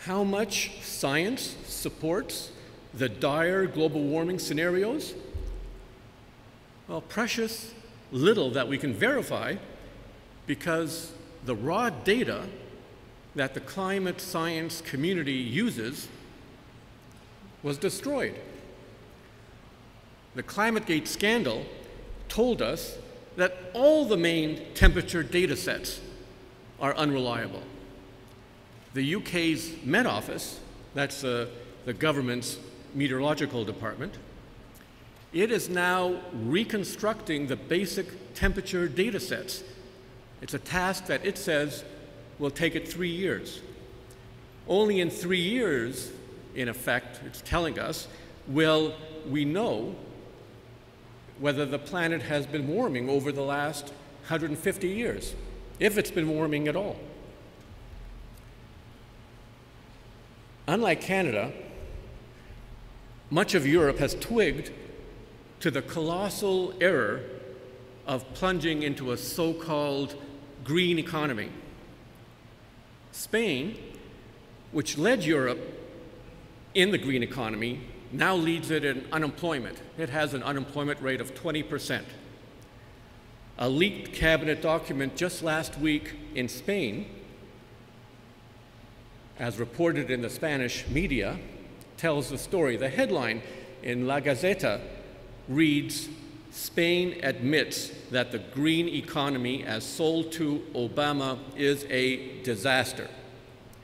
How much science supports the dire global warming scenarios? Well, precious little that we can verify, because the raw data that the climate science community uses was destroyed. The ClimateGate scandal told us that all the main temperature data sets are unreliable. The UK's Met Office, that's the government's meteorological department, it is now reconstructing the basic temperature data sets. It's a task that it says will take it 3 years. Only in 3 years, in effect, it's telling us, will we know whether the planet has been warming over the last 150 years, if it's been warming at all. Unlike Canada, much of Europe has twigged to the colossal error of plunging into a so-called green economy. Spain, which led Europe in the green economy, now leads it in unemployment. It has an unemployment rate of 20%. A leaked cabinet document just last week in Spain, as reported in the Spanish media, tells the story. The headline in La Gaceta reads, "Spain admits that the green economy as sold to Obama is a disaster."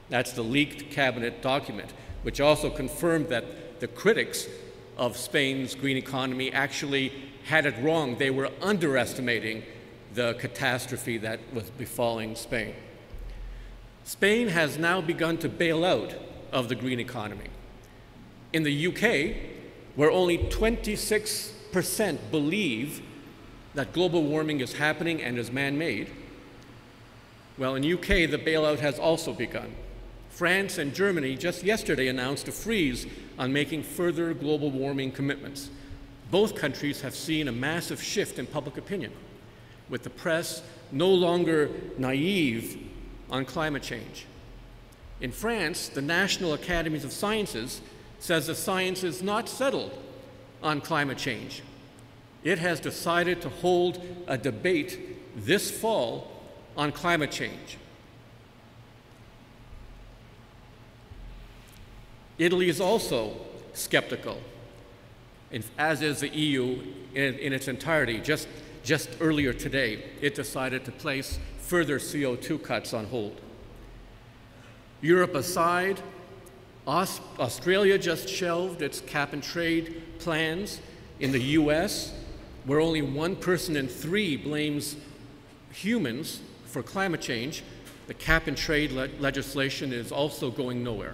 That's the leaked cabinet document, which also confirmed that the critics of Spain's green economy actually had it wrong. They were underestimating the catastrophe that was befalling Spain. Spain has now begun to bail out of the green economy. In the UK, where only 26% believe that global warming is happening and is man-made, well, in UK, the bailout has also begun. France and Germany just yesterday announced a freeze on making further global warming commitments. Both countries have seen a massive shift in public opinion, with the press no longer naive on climate change. In France, the National Academies of Sciences says the science is not settled on climate change. It has decided to hold a debate this fall on climate change. Italy is also skeptical, as is the EU in its entirety. Just earlier today, it decided to place further CO2 cuts on hold. Europe aside, Australia just shelved its cap-and-trade plans. In the US, where only 1 person in 3 blames humans for climate change, the cap-and-trade legislation is also going nowhere.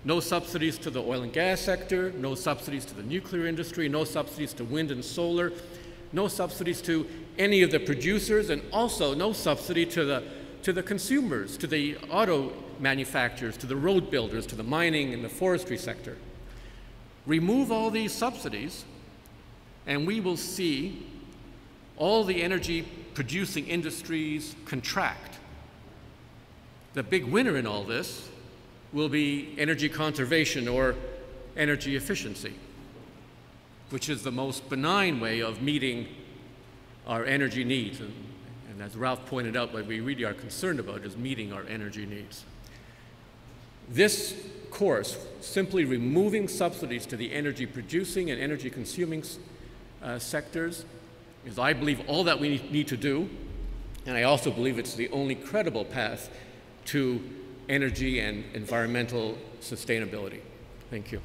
No subsidies to the oil and gas sector, no subsidies to the nuclear industry, no subsidies to wind and solar, no subsidies to any of the producers, and also no subsidy to the consumers, to the auto manufacturers, to the road builders, to the mining and the forestry sector. Remove all these subsidies, and we will see all the energy-producing industries contract. The big winner in all this will be energy conservation or energy efficiency, which is the most benign way of meeting our energy needs. And as Ralph pointed out, what we really are concerned about is meeting our energy needs. This course, simply removing subsidies to the energy producing and energy consuming sectors, is, I believe, all that we need to do. And I also believe it's the only credible path to energy and environmental sustainability. Thank you.